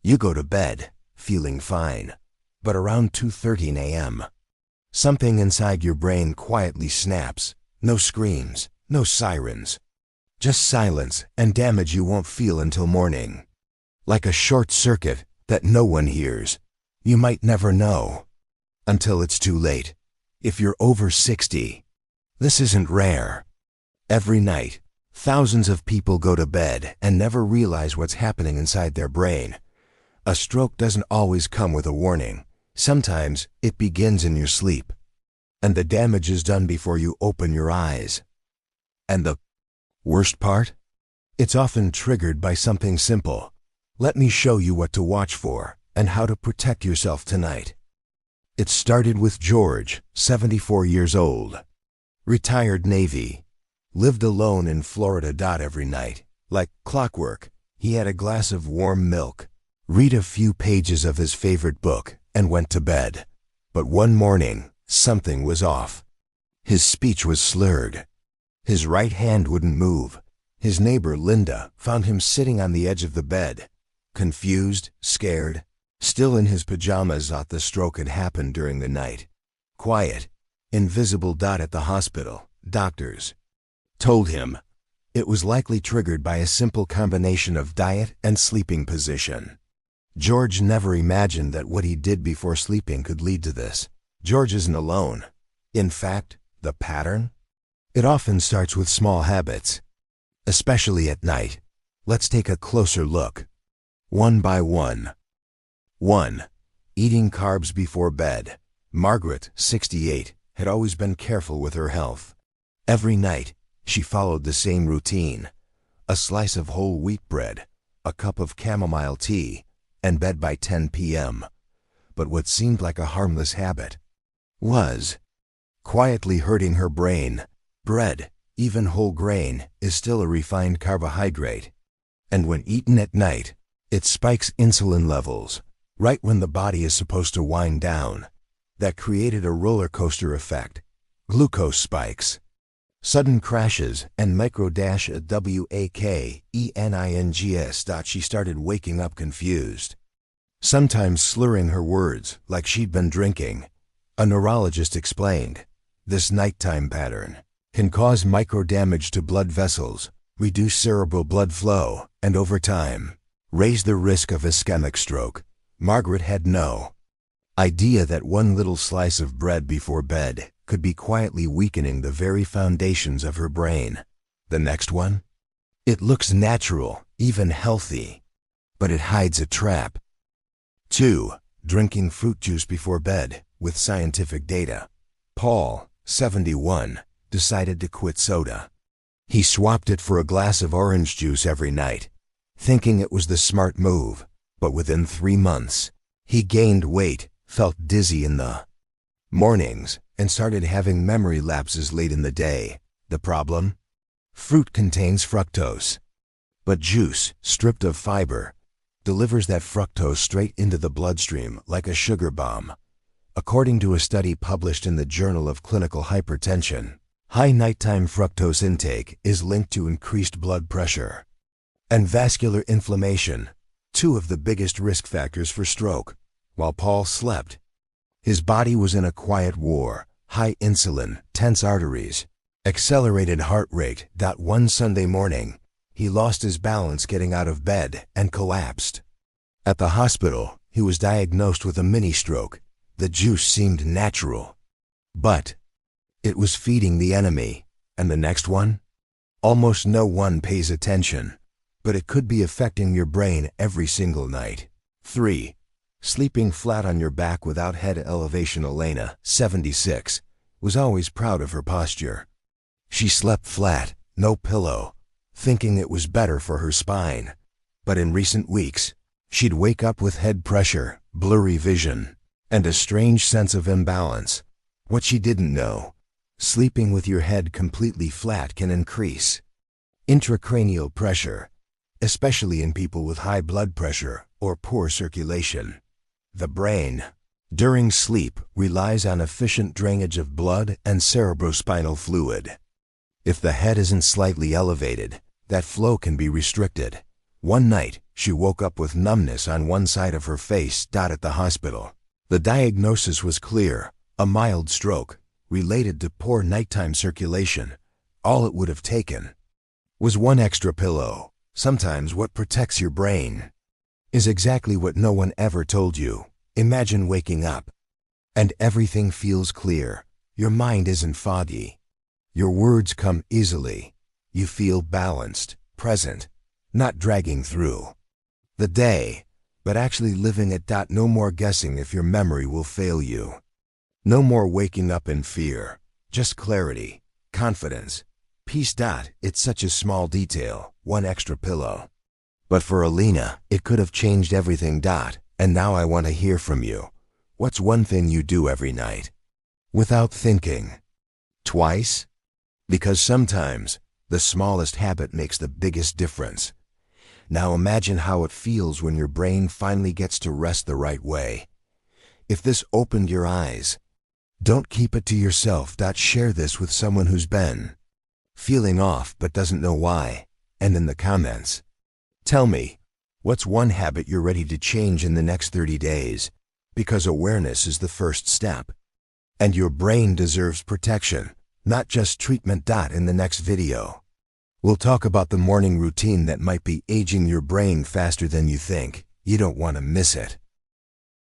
You go to bed, feeling fine. But around 2:13 a.m., something inside your brain quietly snaps. No screams, no sirens. Just silence and damage you won't feel until morning. Like a short circuit that no one hears. You might never know. Until it's too late. If you're over 60, this isn't rare. Every night, thousands of people go to bed and never realize what's happening inside their brain. A stroke doesn't always come with a warning. Sometimes it begins in your sleep. And the damage is done before you open your eyes. And the worst part? It's often triggered by something simple. Let me show you what to watch for and how to protect yourself tonight. It started with George, 74 years old. Retired Navy. Lived alone in Florida. Every night, like clockwork, he had a glass of warm milk, read a few pages of his favorite book, and went to bed. But one morning, something was off. His speech was slurred. His right hand wouldn't move. His neighbor, Linda, found him sitting on the edge of the bed, confused, scared, still in his pajamas. The stroke had happened during the night. Quiet, invisible. At the hospital, doctors told him it was likely triggered by a simple combination of diet and sleeping position. George never imagined that what he did before sleeping could lead to this. George isn't alone. In fact, the pattern? It often starts with small habits, especially at night. Let's take a closer look. One by one. 1. Eating carbs before bed. Margaret, 68, had always been careful with her health. Every night, she followed the same routine. A slice of whole wheat bread, a cup of chamomile tea, and bed by 10 p.m. But what seemed like a harmless habit was quietly hurting her brain. Bread, even whole grain, is still a refined carbohydrate. And when eaten at night, it spikes insulin levels, right when the body is supposed to wind down. That created a roller coaster effect. Glucose spikes, sudden crashes, and micro-wakens. She started waking up confused, sometimes slurring her words like she'd been drinking. A neurologist explained, this nighttime pattern can cause micro-damage to blood vessels, reduce cerebral blood flow, and over time, raise the risk of ischemic stroke. Margaret had no idea that one little slice of bread before bed could be quietly weakening the very foundations of her brain. The next one? It looks natural, even healthy, but it hides a trap. 2. Drinking fruit juice before bed with scientific data. Paul, 71, decided to quit soda. He swapped it for a glass of orange juice every night, thinking it was the smart move, but within 3 months, he gained weight, felt dizzy in the mornings, and started having memory lapses late in the day. The problem? Fruit contains fructose, but juice, stripped of fiber, delivers that fructose straight into the bloodstream like a sugar bomb. According to a study published in the Journal of Clinical Hypertension, high nighttime fructose intake is linked to increased blood pressure and vascular inflammation, 2 of the biggest risk factors for stroke. While Paul slept, his body was in a quiet war. High insulin, tense arteries, accelerated heart rate. One Sunday morning, he lost his balance getting out of bed and collapsed. At the hospital, he was diagnosed with a mini stroke. The juice seemed natural, but it was feeding the enemy. And the next one? Almost no one pays attention, but it could be affecting your brain every single night. 3. Sleeping flat on your back without head elevation. Elena, 76, was always proud of her posture. She slept flat, no pillow, thinking it was better for her spine. But in recent weeks, she'd wake up with head pressure, blurry vision, and a strange sense of imbalance. What she didn't know, sleeping with your head completely flat can increase intracranial pressure, especially in people with high blood pressure or poor circulation. The brain, during sleep, relies on efficient drainage of blood and cerebrospinal fluid. If the head isn't slightly elevated, that flow can be restricted. One night, She woke up with numbness on one side of her face. At the hospital, the diagnosis was clear: a mild stroke, related to poor nighttime circulation. All it would have taken was one extra pillow. Sometimes what protects your brain is exactly what no one ever told you. Imagine waking up and everything feels clear. Your mind isn't foggy. Your words come easily. You feel balanced, present, not dragging through the day, but actually living it. No more guessing if your memory will fail you. No more waking up in fear. Just clarity, confidence, peace. It's such a small detail, one extra pillow. But for Alina, it could have changed everything. And now I want to hear from you. What's one thing you do every night without thinking twice? Because sometimes the smallest habit makes the biggest difference. Now imagine how it feels when your brain finally gets to rest the right way. If this opened your eyes, don't keep it to yourself. Share this with someone who's been feeling off but doesn't know why. And in the comments, tell me, what's one habit you're ready to change in the next 30 days? Because awareness is the first step. And your brain deserves protection, not just treatment. In the next video, we'll talk about the morning routine that might be aging your brain faster than you think. You don't want to miss it.